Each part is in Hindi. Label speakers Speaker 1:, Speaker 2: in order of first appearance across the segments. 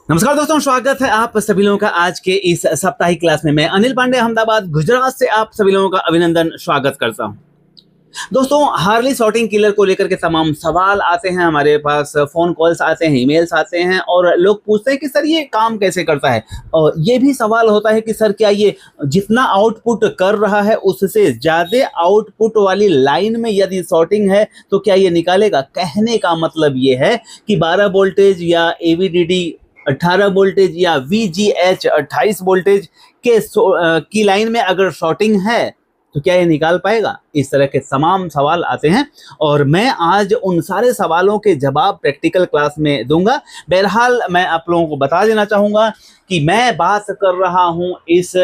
Speaker 1: नमस्कार दोस्तों, स्वागत है आप सभी लोगों का आज के इस साप्ताहिक क्लास में। मैं अनिल पांडे अहमदाबाद गुजरात से आप सभी लोगों का अभिनंदन स्वागत करता हूं। दोस्तों, हार्ली सॉर्टिंग किलर को लेकर के तमाम सवाल आते हैं हमारे पास, फोन कॉल्स आते हैं, ईमेल्स आते हैं और लोग पूछते हैं कि सर ये काम कैसे करता है। और ये भी सवाल होता है कि सर क्या ये जितना आउटपुट कर रहा है उससे ज़्यादा आउटपुट वाली लाइन में यदि सॉर्टिंग है तो क्या ये निकालेगा। कहने का मतलब ये है कि 12 वोल्टेज या AVDD 18 वोल्टेज या VGH 28 वोल्टेज की लाइन में अगर शॉर्टिंग है तो क्या ये निकाल पाएगा। इस तरह के तमाम सवाल आते हैं और मैं आज उन सारे सवालों के जवाब प्रैक्टिकल क्लास में दूंगा। बहरहाल मैं आप लोगों को बता देना चाहूँगा कि मैं बात कर रहा हूँ इस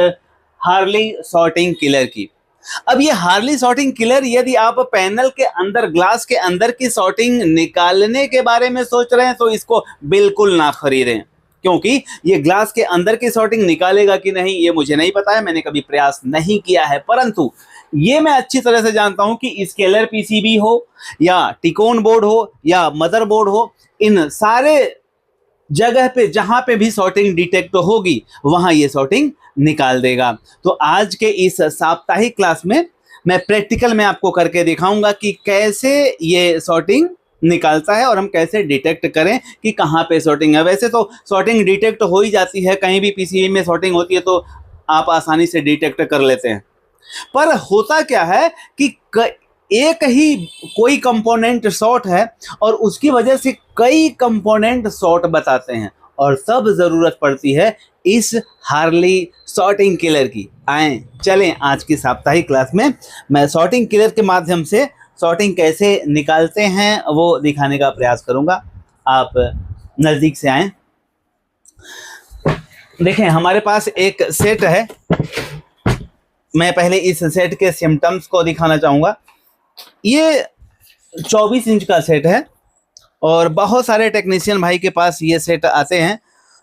Speaker 1: हार्ली सॉर्टिंग किलर की। अब ये हार्ली सॉर्टिंग किलर, यदि आप पैनल के अंदर, ग्लास के अंदर की सॉर्टिंग निकालने के बारे में सोच रहे हैं तो इसको बिल्कुल ना खरीदें, क्योंकि ये ग्लास के अंदर की सॉर्टिंग निकालेगा कि नहीं ये मुझे नहीं पता है, मैंने कभी प्रयास नहीं किया है। परंतु ये मैं अच्छी तरह से जानता हूं कि स्केलर PCB हो या टिकोन बोर्ड हो या मदरबोर्ड हो, इन सारे जगह पे जहां पे भी सॉर्टिंग डिटेक्ट होगी वहां ये सॉर्टिंग निकाल देगा। तो आज के इस साप्ताहिक क्लास में मैं प्रैक्टिकल में आपको करके दिखाऊंगा कि कैसे ये सॉर्टिंग निकालता है और हम कैसे डिटेक्ट करें कि कहाँ पे सॉर्टिंग है। वैसे तो सॉर्टिंग डिटेक्ट हो ही जाती है, कहीं भी PCB में सॉर्टिंग होती है तो आप आसानी से डिटेक्ट कर लेते हैं। पर होता क्या है कि एक ही कोई कंपोनेंट शॉर्ट है और उसकी वजह से कई कंपोनेंट शॉर्ट बताते हैं और तब जरूरत पड़ती है इस हार्ली सॉर्टिंग किलर की। आए चलें आज की साप्ताहिक क्लास में मैं सॉर्टिंग किलर के माध्यम से सॉर्टिंग कैसे निकालते हैं वो दिखाने का प्रयास करूंगा। आप नज़दीक से आएं। देखें, हमारे पास एक सेट है। मैं पहले इस सेट के सिम्टम्स को दिखाना चाहूँगा। ये 24 इंच का सेट है और बहुत सारे टेक्नीशियन भाई के पास ये सेट आते हैं।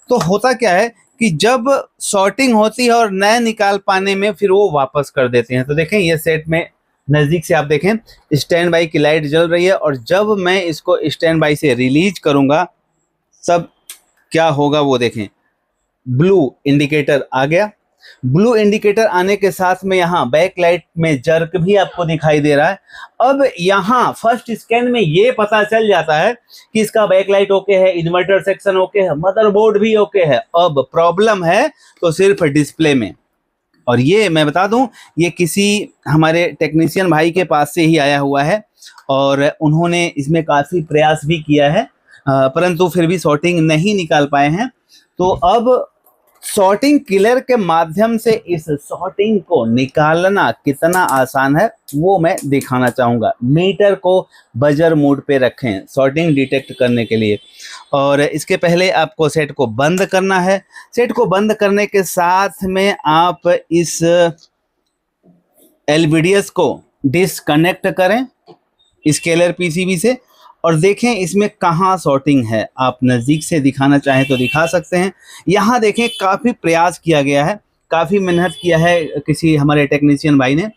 Speaker 1: तो होता क्या है कि जब सॉर्टिंग होती है और नए निकाल पाने में फिर वो वापस कर देते हैं। तो देखें, ये सेट में नज़दीक से आप देखें, स्टैंड बाई की लाइट जल रही है और जब मैं इसको स्टैंड बाई से रिलीज करूँगा तब क्या होगा वो देखें। ब्लू इंडिकेटर आ गया। ब्लू इंडिकेटर आने के साथ में यहाँ बैक लाइट में जर्क भी आपको दिखाई दे रहा है। अब यहाँ फर्स्ट स्कैन में ये पता चल जाता है कि इसका बैक लाइट ओके है, इन्वर्टर सेक्शन ओके है, मदरबोर्ड भी ओके है। अब प्रॉब्लम है तो सिर्फ डिस्प्ले में। और ये मैं बता दूं, ये किसी हमारे टेक्नीशियन भाई के पास से ही आया हुआ है और उन्होंने इसमें काफ़ी प्रयास भी किया है, परंतु फिर भी सॉर्टिंग नहीं निकाल पाए हैं। तो अब सॉर्टिंग किलर के माध्यम से इस सॉर्टिंग को निकालना कितना आसान है वो मैं दिखाना चाहूँगा। मीटर को बजर मोड पे रखें सॉर्टिंग डिटेक्ट करने के लिए। और इसके पहले आपको सेट को बंद करना है। सेट को बंद करने के साथ में आप इस LVDS को डिसकनेक्ट करें स्केलर PCB से और देखें इसमें कहाँ सॉर्टिंग है। आप नज़दीक से दिखाना चाहें तो दिखा सकते हैं। यहाँ देखें, काफ़ी प्रयास किया गया है, काफ़ी मेहनत किया है किसी हमारे टेक्नीशियन भाई ने।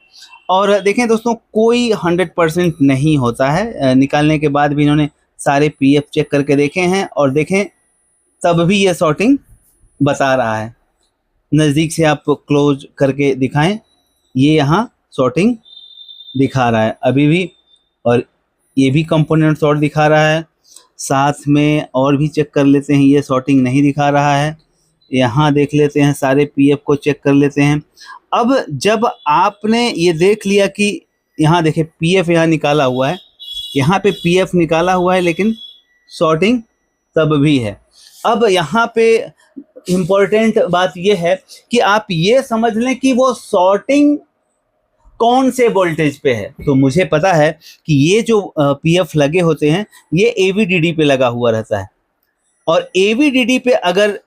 Speaker 1: और देखें दोस्तों, कोई 100% नहीं होता है। निकालने के बाद भी इन्होंने सारे PF चेक करके देखे हैं और देखें तब भी ये सॉर्टिंग बता रहा है। नज़दीक से आप क्लोज करके दिखाएं, ये यहाँ सॉर्टिंग दिखा रहा है अभी भी, और ये भी कंपोनेंट्स और दिखा रहा है। साथ में और भी चेक कर लेते हैं, ये सॉर्टिंग नहीं दिखा रहा है। यहाँ देख लेते हैं, सारे PF को चेक कर लेते हैं। अब जब आपने ये देख लिया कि यहाँ देखें PF यहाँ निकाला हुआ है, यहाँ पे PF निकाला हुआ है लेकिन सॉर्टिंग तब भी है। अब यहाँ पे इम्पोर्टेंट बात ये है कि आप ये समझ लें कि वो सॉर्टिंग कौन से वोल्टेज पे है। तो मुझे पता है कि ये जो PF लगे होते हैं ये AVDD पे लगा हुआ रहता है और AVDD पे अगर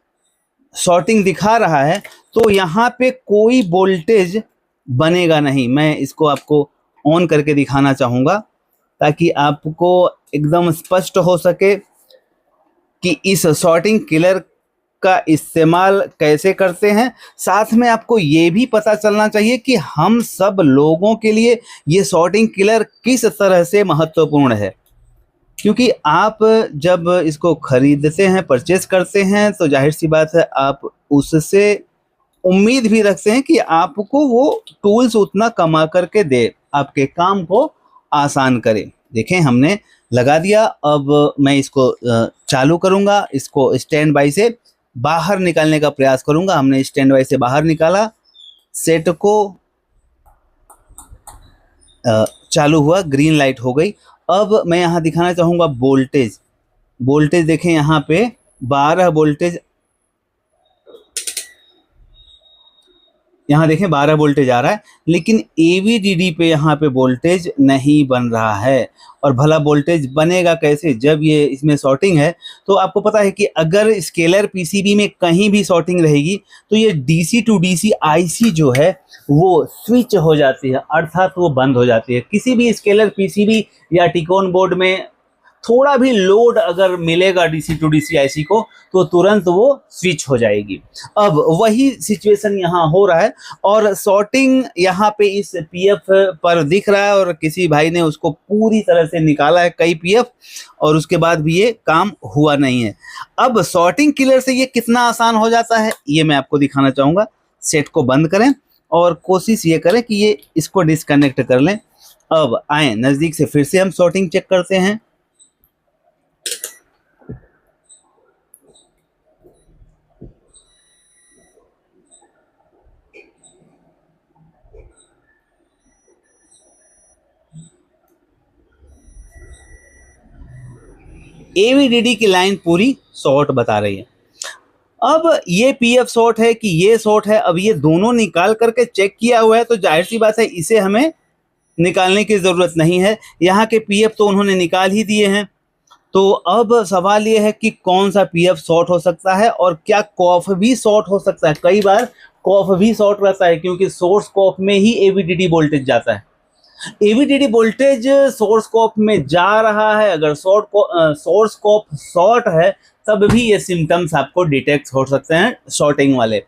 Speaker 1: सॉर्टिंग दिखा रहा है तो यहाँ पे कोई वोल्टेज बनेगा नहीं। मैं इसको आपको ऑन करके दिखाना चाहूँगा ताकि आपको एकदम स्पष्ट हो सके कि इस सॉर्टिंग किलर का इस्तेमाल कैसे करते हैं। साथ में आपको ये भी पता चलना चाहिए कि हम सब लोगों के लिए ये सॉर्टिंग किलर किस तरह से महत्वपूर्ण है। क्योंकि आप जब इसको खरीदते हैं, परचेस करते हैं, तो जाहिर सी बात है आप उससे उम्मीद भी रखते हैं कि आपको वो टूल्स उतना कमा करके दे, आपके काम को आसान करे। देखें हमने लगा दिया, अब मैं इसको चालू करूंगा, इसको स्टैंड बाई से बाहर निकालने का प्रयास करूंगा। हमने स्टैंड बाई से बाहर निकाला, सेट को चालू हुआ, ग्रीन लाइट हो गई। अब मैं यहाँ दिखाना चाहूँगा वोल्टेज। वोल्टेज देखें यहाँ पे 12 वोल्टेज, यहाँ देखें 12 वोल्टेज आ रहा है, लेकिन एवीडीडी पे यहाँ पे वोल्टेज नहीं बन रहा है। और भला वोल्टेज बनेगा कैसे जब ये इसमें शॉर्टिंग है? तो आपको पता है कि अगर स्केलर पीसीबी में कहीं भी शॉर्टिंग रहेगी तो ये डीसी टू डीसी आईसी जो है वो स्विच हो जाती है, अर्थात वो बंद हो जाती है। किसी भी स्केलर पीसीबी या टिकोन बोर्ड में थोड़ा भी लोड अगर मिलेगा डीसी टू डीसी आईसी को तो तुरंत वो स्विच हो जाएगी। अब वही सिचुएशन यहाँ हो रहा है और शॉर्टिंग यहाँ पे इस पीएफ पर दिख रहा है और किसी भाई ने उसको पूरी तरह से निकाला है कई पीएफ, और उसके बाद भी ये काम हुआ नहीं है। अब शॉर्टिंग किलर से ये कितना आसान हो जाता है ये मैं आपको दिखाना चाहूँगा। सेट को बंद करें और कोशिश ये करें कि ये इसको डिस्कनेक्ट कर लें। अब आए नज़दीक से, फिर से हम शॉर्टिंग चेक करते हैं। एवीडीडी की लाइन पूरी शॉर्ट बता रही है। अब ये पीएफ शॉर्ट है कि ये शॉर्ट है, अब ये दोनों निकाल करके चेक किया हुआ है, तो जाहिर सी बात है इसे हमें निकालने की ज़रूरत नहीं है। यहाँ के पीएफ तो उन्होंने निकाल ही दिए हैं। तो अब सवाल ये है कि कौन सा पीएफ शॉर्ट हो सकता है और क्या कॉफ भी शॉर्ट हो सकता है। कई बार कॉफ भी शॉर्ट रहता है क्योंकि सोर्स कॉफ में ही एवीडीडी वोल्टेज जाता है। एवीडीडी वोल्टेज सोर्स कॉप में जा रहा है, अगर सोर्स कॉप शॉर्ट है तब भी ये सिम्टम्स आपको डिटेक्ट हो सकते हैं शॉर्टिंग वाले।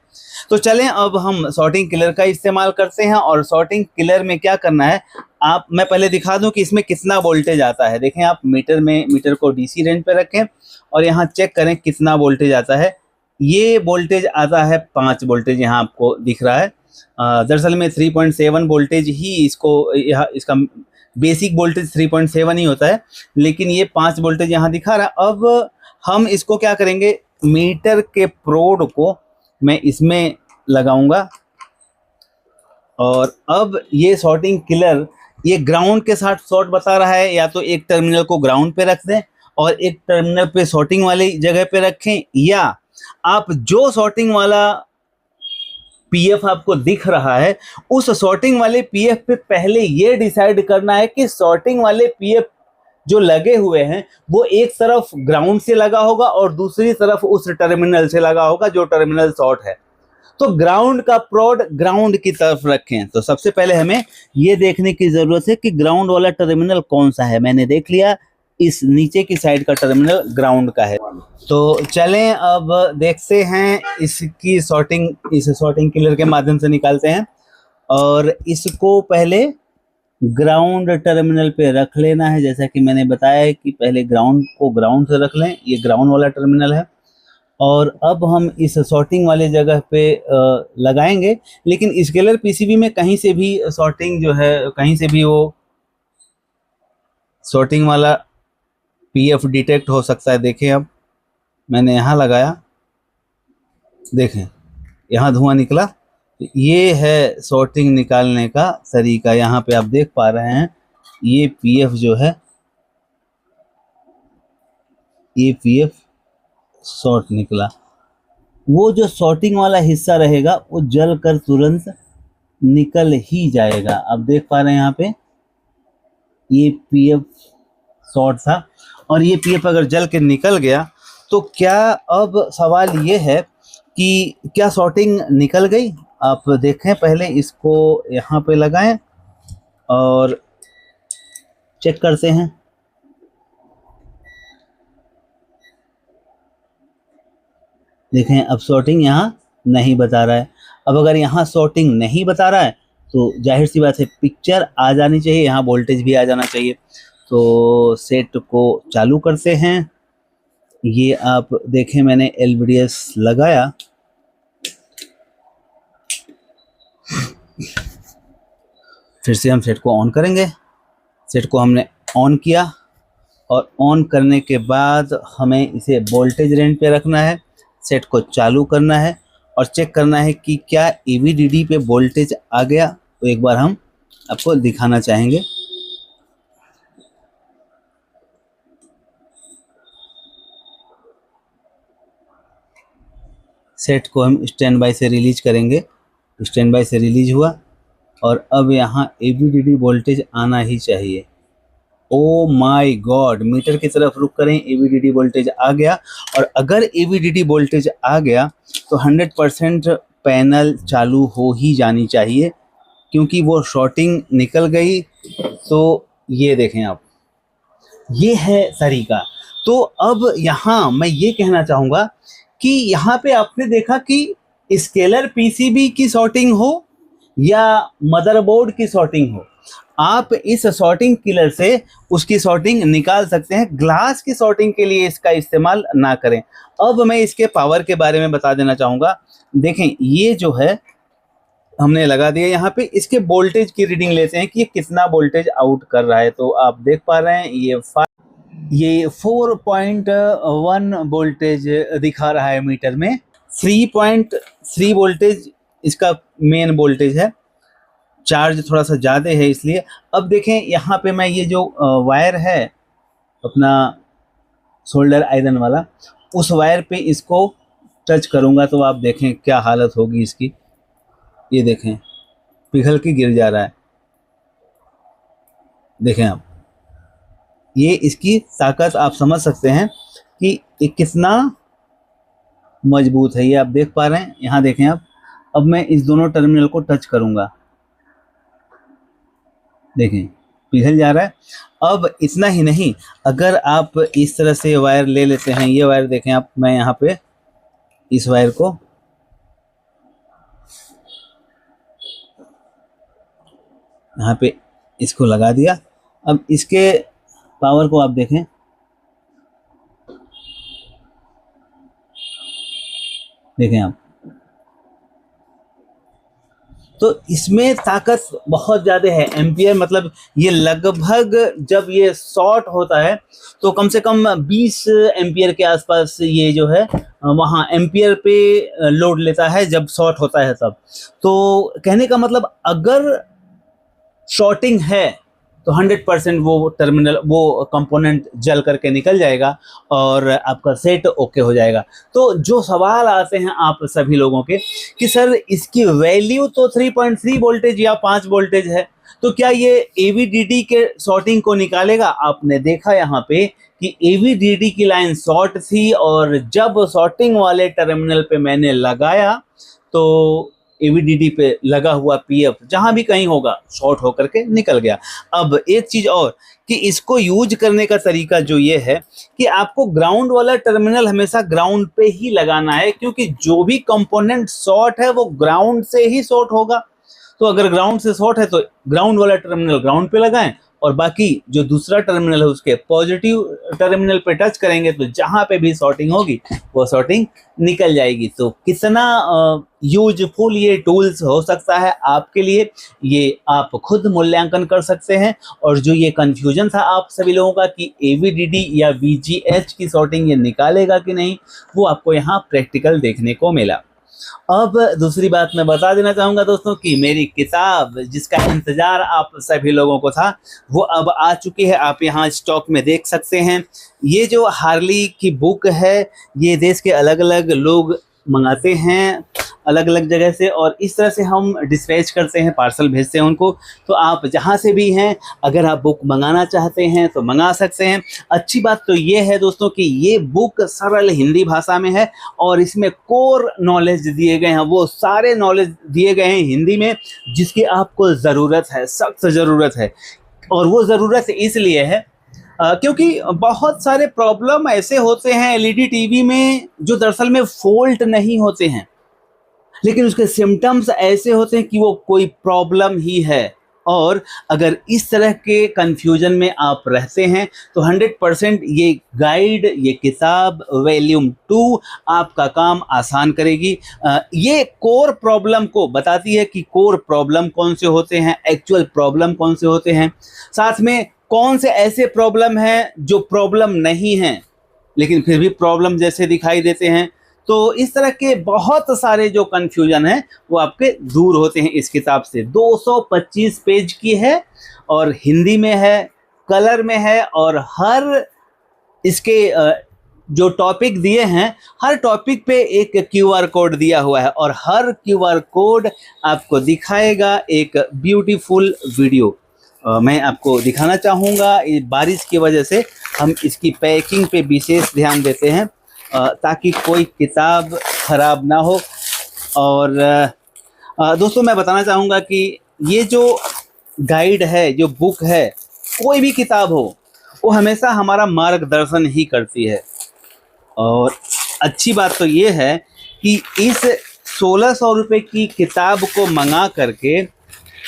Speaker 1: तो चलें अब हम शॉर्टिंग किलर का इस्तेमाल करते हैं। और शॉर्टिंग किलर में क्या करना है, मैं पहले दिखा दूं कि इसमें कितना वोल्टेज आता है। देखें आप मीटर को डीसी रेंज पे रखें और यहाँ चेक करें कितना वोल्टेज आता है। ये वोल्टेज आता है 5 वोल्टेज, यहाँ आपको दिख रहा है। दरअसल में 3.7 वोल्टेज ही इसका बेसिक वोल्टेज 3.7 ही होता है, लेकिन ये 5 वोल्टेज यहाँ दिखा रहा है। अब हम इसको क्या करेंगे, मीटर के प्रोड को मैं इसमें लगाऊंगा और अब ये शॉर्टिंग किलर ये ग्राउंड के साथ शॉर्ट बता रहा है। या तो एक टर्मिनल को ग्राउंड पे रख दें और एक टर्मिनल पे शॉर्टिंग वाली जगह पे रखें, या आप जो शॉर्टिंग वाला पीएफ आपको दिख रहा है उस शॉर्टिंग वाले पीएफ पे पहले ये डिसाइड करना है कि शॉर्टिंग वाले पीएफ जो लगे हुए हैं वो एक तरफ ग्राउंड से लगा होगा और दूसरी तरफ उस टर्मिनल से लगा होगा जो टर्मिनल शॉर्ट है। तो ग्राउंड का प्रोड ग्राउंड की तरफ रखें। तो सबसे पहले हमें ये देखने की जरूरत है कि ग्राउंड वाला टर्मिनल कौन सा है। मैंने देख लिया, इस नीचे की साइड का टर्मिनल ग्राउंड का है। तो चलें अब देखते हैं इसकी शॉर्टिंग, इस शॉर्टिंग किलर के माध्यम से निकालते हैं। और इसको पहले ग्राउंड टर्मिनल पे रख लेना है, जैसा कि मैंने बताया है कि पहले ग्राउंड को ग्राउंड से रख लें। ये ग्राउंड वाला टर्मिनल है और अब हम इस शॉर्टिंग वाले जगह पे लगाएंगे। लेकिन स्केलर पीसीबी में कहीं से भी शॉर्टिंग जो है, कहीं से भी वो शॉर्टिंग वाला पीएफ डिटेक्ट हो सकता है। देखें अब मैंने यहाँ लगाया, देखें यहाँ धुआं निकला। ये है शॉर्टिंग निकालने का तरीका। यहाँ पे आप देख पा रहे हैं ये पीएफ जो है, ये पीएफ शॉर्ट निकला। वो जो शॉर्टिंग वाला हिस्सा रहेगा वो जल कर तुरंत निकल ही जाएगा। आप देख पा रहे हैं यहाँ पे ये पीएफ शॉर्ट था और ये पीएफ अगर जल के निकल गया तो क्या, अब सवाल ये है कि क्या शॉर्टिंग निकल गई। आप देखें, पहले इसको यहाँ पे लगाएं और चेक करते हैं। देखें अब शॉर्टिंग यहाँ नहीं बता रहा है। अब अगर यहाँ शॉर्टिंग नहीं बता रहा है तो जाहिर सी बात है पिक्चर आ जानी चाहिए, यहाँ वोल्टेज भी आ जाना चाहिए। तो सेट को चालू करते हैं। ये आप देखें, मैंने LVDS लगाया। फिर से हम सेट को ऑन करेंगे। सेट को हमने ऑन किया और ऑन करने के बाद हमें इसे वोल्टेज रेंज पे रखना है, सेट को चालू करना है और चेक करना है कि क्या AVDD पे वोल्टेज आ गया। तो एक बार हम आपको दिखाना चाहेंगे। सेट को हम स्टैंड बाय से रिलीज करेंगे। स्टैंड बाय से रिलीज हुआ और अब यहाँ AVDD वोल्टेज आना ही चाहिए। ओ माय गॉड, मीटर की तरफ रुक करें, AVDD वोल्टेज आ गया। और अगर AVDD वोल्टेज आ गया तो 100% पैनल चालू हो ही जानी चाहिए, क्योंकि वो शॉर्टिंग निकल गई। तो ये देखें आप, ये है तरीका। तो अब यहाँ मैं ये कहना चाहूँगा कि यहाँ पे आपने देखा कि स्केलर PCB की सॉर्टिंग हो या मदरबोर्ड की सॉर्टिंग हो, आप इस सॉर्टिंग किलर से उसकी सॉर्टिंग निकाल सकते हैं। ग्लास की सॉर्टिंग के लिए इसका इस्तेमाल ना करें। अब मैं इसके पावर के बारे में बता देना चाहूँगा। देखें, ये जो है हमने लगा दिया यहाँ पे। इसके वोल्टेज की रीडिंग लेते हैं कि ये कितना वोल्टेज आउट कर रहा है। तो आप देख पा रहे हैं ये 4.1 वोल्टेज दिखा रहा है मीटर में। 3.3 वोल्टेज इसका मेन वोल्टेज है। चार्ज थोड़ा सा ज़्यादा है इसलिए। अब देखें यहाँ पे मैं ये जो वायर है अपना सोल्डर आयरन वाला, उस वायर पे इसको टच करूँगा तो आप देखें क्या हालत होगी इसकी। ये देखें, पिघल के गिर जा रहा है। देखें आप, ये इसकी ताकत आप समझ सकते हैं कि ये कितना मजबूत है। ये आप देख पा रहे हैं। यहाँ देखें आप, अब मैं इस दोनों टर्मिनल को टच करूँगा, देखें पिघल जा रहा है। अब इतना ही नहीं, अगर आप इस तरह से वायर ले लेते हैं, ये वायर देखें आप, मैं यहाँ पे इस वायर को यहाँ पे इसको लगा दिया। अब इसके पावर को आप देखें, देखें आप, तो इसमें ताकत बहुत ज़्यादा है। एम्पियर मतलब ये लगभग जब ये शॉर्ट होता है तो कम से कम 20 एम्पियर के आसपास ये जो है वहाँ एम्पियर पे लोड लेता है जब शॉर्ट होता है तब। तो कहने का मतलब अगर शॉर्टिंग है तो 100% वो टर्मिनल, वो कंपोनेंट जल करके निकल जाएगा और आपका सेट ओके हो जाएगा। तो जो सवाल आते हैं आप सभी लोगों के कि सर इसकी वैल्यू तो 3.3 वोल्टेज या 5 वोल्टेज है, तो क्या ये AVDD के शॉर्टिंग को निकालेगा? आपने देखा यहाँ पे कि AVDD की लाइन शॉर्ट थी और जब शॉर्टिंग वाले टर्मिनल पे मैंने लगाया तो AVDD पे लगा हुआ PF जहां भी कहीं होगा शॉर्ट होकर के निकल गया। अब एक चीज और कि इसको यूज करने का तरीका जो ये है कि आपको ग्राउंड वाला टर्मिनल हमेशा ग्राउंड पे ही लगाना है, क्योंकि जो भी कंपोनेंट शॉर्ट है वो ग्राउंड से ही शॉर्ट होगा। तो अगर ग्राउंड से शॉर्ट है तो ग्राउंड वाला टर्मिनल ग्राउंड पे लगाएं और बाकी जो दूसरा टर्मिनल है उसके पॉजिटिव टर्मिनल पे टच करेंगे तो जहां पे भी शॉर्टिंग होगी वो शॉर्टिंग निकल जाएगी। तो कितना यूजफुल ये टूल्स हो सकता है आपके लिए, ये आप खुद मूल्यांकन कर सकते हैं। और जो ये कंफ्यूजन था आप सभी लोगों का कि AVDD या VGH की शॉर्टिंग ये निकालेगा कि नहीं, वो आपको यहाँ प्रैक्टिकल देखने को मिला। अब दूसरी बात मैं बता देना चाहूँगा दोस्तों कि मेरी किताब जिसका इंतज़ार आप सभी लोगों को था वो अब आ चुकी है। आप यहाँ स्टॉक में देख सकते हैं। ये जो हार्ली की बुक है ये देश के अलग अलग लोग मंगाते हैं अलग अलग जगह से, और इस तरह से हम डिस्पैच करते हैं, पार्सल भेजते हैं उनको। तो आप जहाँ से भी हैं अगर आप बुक मंगाना चाहते हैं तो मंगा सकते हैं। अच्छी बात तो ये है दोस्तों कि ये बुक सरल हिंदी भाषा में है और इसमें कोर नॉलेज दिए गए हैं, वो सारे नॉलेज दिए गए हैं हिंदी में जिसकी आपको ज़रूरत है, सख्त ज़रूरत है। और वो ज़रूरत इसलिए है क्योंकि बहुत सारे प्रॉब्लम ऐसे होते हैं LED टीवी में जो दरअसल में फॉल्ट नहीं होते हैं, लेकिन उसके सिम्टम्स ऐसे होते हैं कि वो कोई प्रॉब्लम ही है। और अगर इस तरह के कंफ्यूजन में आप रहते हैं तो 100% ये गाइड, ये किताब वॉल्यूम 2 आपका काम आसान करेगी। ये कोर प्रॉब्लम को बताती है कि कोर प्रॉब्लम कौन से होते हैं, एक्चुअल प्रॉब्लम कौन से होते हैं, साथ में कौन से ऐसे प्रॉब्लम हैं जो प्रॉब्लम नहीं हैं लेकिन फिर भी प्रॉब्लम जैसे दिखाई देते हैं। तो इस तरह के बहुत सारे जो कन्फ्यूजन है वो आपके दूर होते हैं इस किताब से। 225 पेज की है और हिंदी में है, कलर में है, और हर इसके जो टॉपिक दिए हैं हर टॉपिक पे एक QR कोड दिया हुआ है और हर QR कोड आपको दिखाएगा एक ब्यूटीफुल वीडियो। मैं आपको दिखाना चाहूँगा। बारिश की वजह से हम इसकी पैकिंग पे विशेष ध्यान देते हैं ताकि कोई किताब खराब ना हो। और दोस्तों मैं बताना चाहूँगा कि ये जो गाइड है, जो बुक है, कोई भी किताब हो, वो हमेशा हमारा मार्गदर्शन ही करती है। और अच्छी बात तो ये है कि इस 1600 रुपये की किताब को मंगा करके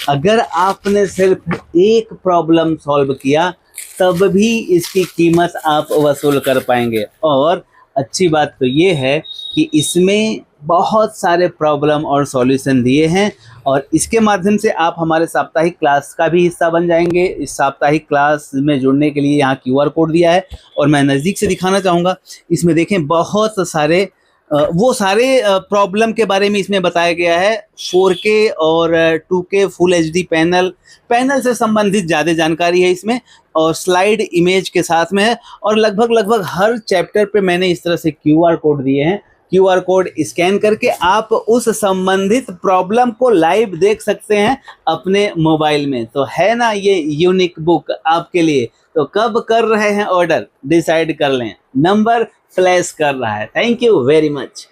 Speaker 1: अगर आपने सिर्फ एक प्रॉब्लम सॉल्व किया तब भी इसकी कीमत आप वसूल कर पाएंगे। और अच्छी बात तो ये है कि इसमें बहुत सारे प्रॉब्लम और सॉल्यूशन दिए हैं और इसके माध्यम से आप हमारे साप्ताहिक क्लास का भी हिस्सा बन जाएंगे। इस साप्ताहिक क्लास में जुड़ने के लिए यहाँ QR कोड दिया है और मैं नज़दीक से दिखाना चाहूँगा। इसमें देखें बहुत सारे वो सारे प्रॉब्लम के बारे में इसमें बताया गया है। 4K और 2K फुल HD पैनल से संबंधित ज़्यादा जानकारी है इसमें और स्लाइड इमेज के साथ में है। और लगभग हर चैप्टर पे मैंने इस तरह से QR कोड दिए हैं। QR कोड स्कैन करके आप उस संबंधित प्रॉब्लम को लाइव देख सकते हैं अपने मोबाइल में। तो है ना ये यूनिक बुक आपके लिए। तो कब कर रहे हैं ऑर्डर, डिसाइड कर लें, नंबर फ्लैश कर रहा है। Thank you very much.